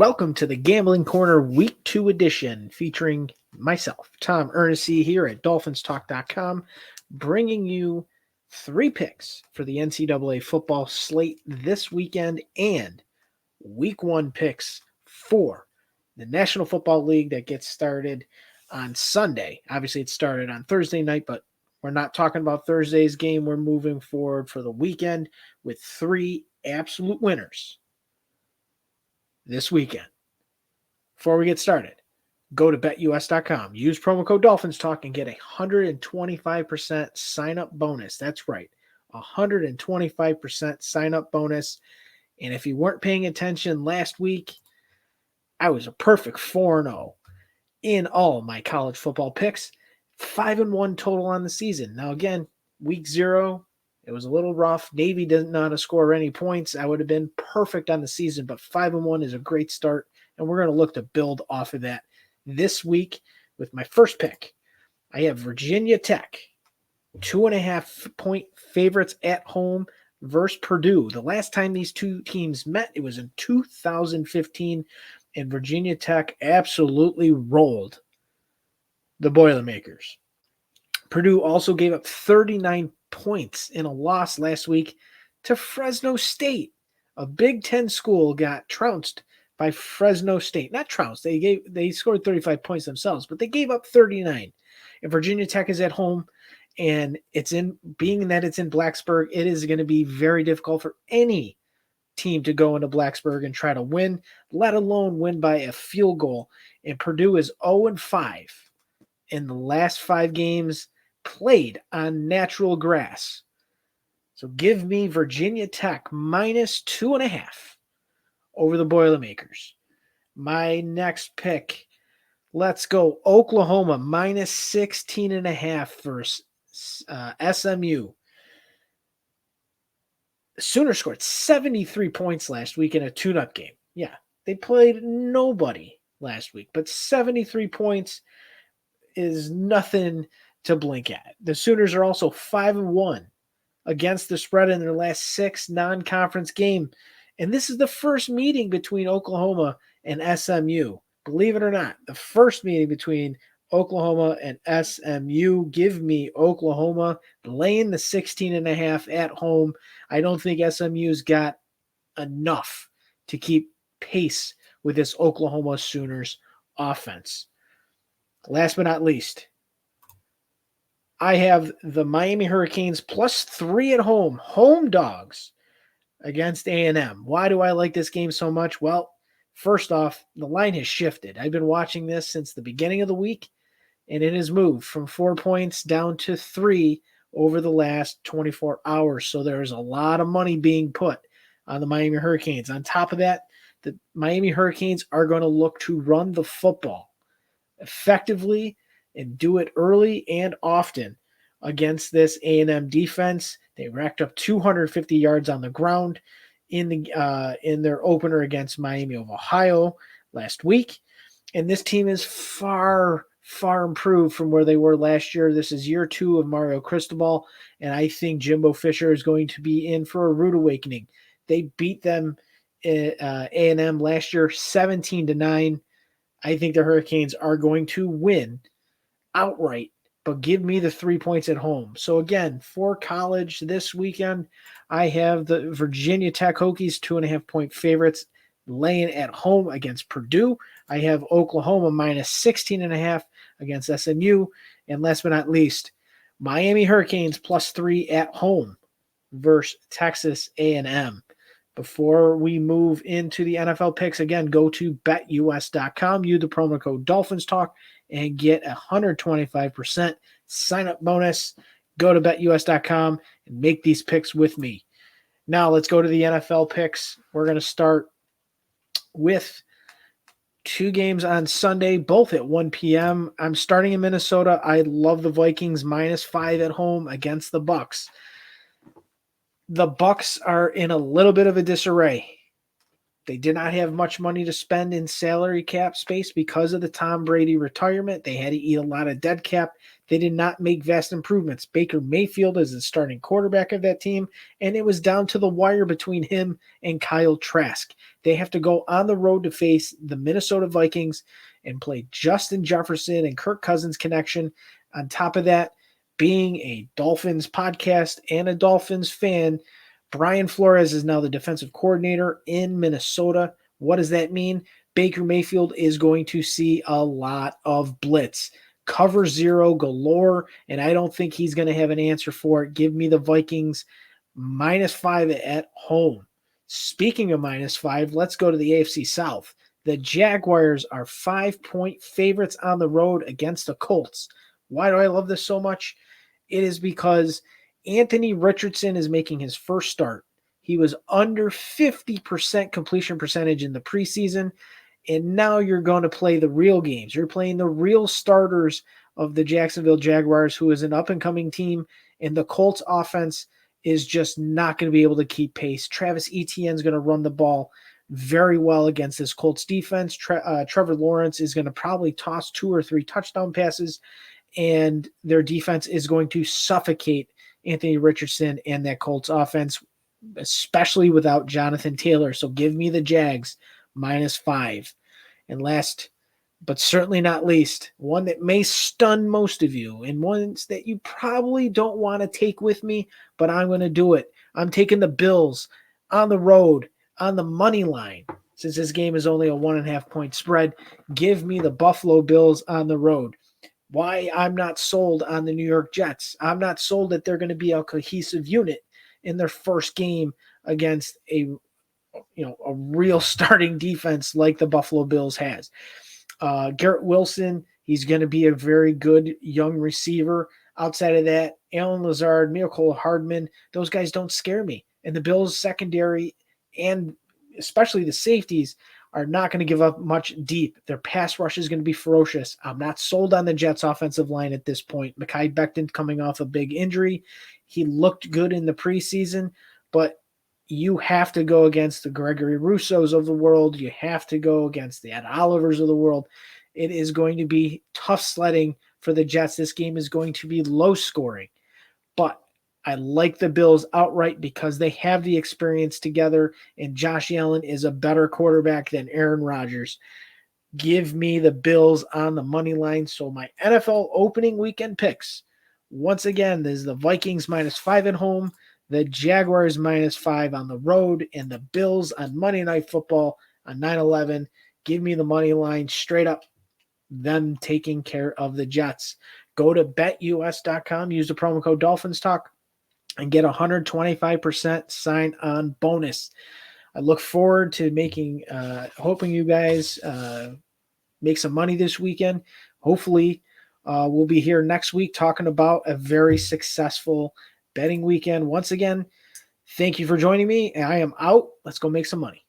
Welcome to the Gambling Corner Week 2 edition featuring myself, Tom Ernest here at DolphinsTalk.com, bringing you 3 picks for the NCAA football slate this weekend and Week 1 picks for the National Football League that gets started on Sunday. Obviously, it started on Thursday night, but we're not talking about Thursday's game. We're moving forward for the weekend with 3 absolute winners this weekend. Before we get started, go to betus.com. Use promo code DolphinsTalk and get a 125% sign-up bonus. That's right, 125% sign-up bonus. And if you weren't paying attention last week, I was a perfect 4-0 in all my college football picks. 5-1 total on the season. Now, again, week 0, it was a little rough. Navy didn't know how to score any points. I would have been perfect on the season, but 5-1 is a great start, and we're going to look to build off of that this week with my first pick. I have Virginia Tech, 2.5-point favorites at home versus Purdue. The last time these two teams met, it was in 2015, and Virginia Tech absolutely rolled the Boilermakers. Purdue also gave up 39 points in a loss last week to Fresno State. A Big Ten school got trounced by Fresno State. Not trounced. They scored 35 points themselves, but they gave up 39. And Virginia Tech is at home, and it's in Blacksburg, it is going to be very difficult for any team to go into Blacksburg and try to win, let alone win by a field goal. And Purdue is 0-5 in the last 5 games played on natural grass. So give me Virginia Tech minus 2.5 over the Boilermakers. My next pick, let's go Oklahoma minus 16.5 versus SMU. The Sooners scored 73 points last week in a tune-up game. Yeah, they played nobody last week, but 73 points is nothing to blink at. The Sooners are also 5-1 against the spread in their last 6 non-conference game. And this is the first meeting between Oklahoma and SMU. Believe it or not, the first meeting between Oklahoma and SMU. Give me Oklahoma laying the 16.5 at home. I don't think SMU's got enough to keep pace with this Oklahoma Sooners offense. Last but not least, I have the Miami Hurricanes plus 3 at home dogs against A&M. Why do I like this game so much? Well, first off, the line has shifted. I've been watching this since the beginning of the week, and it has moved from 4 points down to 3 over the last 24 hours. So there's a lot of money being put on the Miami Hurricanes. On top of that, the Miami Hurricanes are going to look to run the football effectively and do it early and often against this A&M defense. They racked up 250 yards on the ground in their opener against Miami of Ohio last week. And this team is far improved from where they were last year. This is year 2 of Mario Cristobal, and I think Jimbo Fisher is going to be in for a rude awakening. They beat them, A&M last year, 17-9. I think the Hurricanes are going to win outright, but give me the 3 points at home. So again, for college this weekend, I have the Virginia Tech Hokies 2.5-point favorites laying at home against Purdue. I have Oklahoma minus 16.5 against SMU. And last but not least, Miami Hurricanes plus 3 at home versus Texas A&M. Before we move into the NFL picks, again, go to betus.com, use the promo code DolphinsTalk, and get a 125% sign-up bonus. Go to betus.com and make these picks with me. Now let's go to the NFL picks. We're going to start with 2 games on Sunday, both at 1 p.m. I'm starting in Minnesota. I love the Vikings minus 5 at home against the Bucs. The Bucs are in a little bit of a disarray. They did not have much money to spend in salary cap space because of the Tom Brady retirement. They had to eat a lot of dead cap. They did not make vast improvements. Baker Mayfield is the starting quarterback of that team, and it was down to the wire between him and Kyle Trask. They have to go on the road to face the Minnesota Vikings and play Justin Jefferson and Kirk Cousins connection. On top of that, being a Dolphins podcast and a Dolphins fan, Brian Flores is now the defensive coordinator in Minnesota. What does that mean? Baker Mayfield is going to see a lot of blitz. Cover zero galore, and I don't think he's going to have an answer for it. Give me the Vikings -5 at home. Speaking of -5, let's go to the AFC South. The Jaguars are 5-point favorites on the road against the Colts. Why do I love this so much? It is because Anthony Richardson is making his first start. He was under 50% completion percentage in the preseason, and now you're going to play the real games. You're playing the real starters of the Jacksonville Jaguars, who is an up-and-coming team, and the Colts offense is just not going to be able to keep pace. Travis Etienne is going to run the ball very well against this Colts defense. Trevor Lawrence is going to probably toss 2 or 3 touchdown passes, and their defense is going to suffocate Anthony Richardson and that Colts offense, especially without Jonathan Taylor. So give me the Jags -5. And last, but certainly not least, one that may stun most of you and ones that you probably don't want to take with me, but I'm going to do it. I'm taking the Bills on the road on the money line. Since this game is only a 1.5-point spread, give me the Buffalo Bills on the road. Why I'm not sold on the New York Jets. I'm not sold that they're going to be a cohesive unit in their first game against a real starting defense like the Buffalo Bills has. Garrett Wilson, he's going to be a very good young receiver. Outside of that, Allen Lazard, Mecole Hardman, those guys don't scare me. And the Bills secondary and especially the safeties are not going to give up much deep. Their pass rush is going to be ferocious. I'm not sold on the Jets offensive line at this point. Mekhi Becton coming off a big injury. He looked good in the preseason, but you have to go against the Gregory Russos of the world. You have to go against the Ed Olivers of the world. It is going to be tough sledding for the Jets. This game is going to be low scoring, but I like the Bills outright because they have the experience together, and Josh Allen is a better quarterback than Aaron Rodgers. Give me the Bills on the money line. So my NFL opening weekend picks, once again, there's the Vikings -5 at home, the Jaguars -5 on the road, and the Bills on Monday Night Football on 9/11. Give me the money line straight up, them taking care of the Jets. Go to betus.com, use the promo code Dolphins Talk, and get 125% sign-on bonus. I look forward to hoping you guys make some money this weekend. Hopefully, we'll be here next week talking about a very successful betting weekend. Once again, thank you for joining me. I am out. Let's go make some money.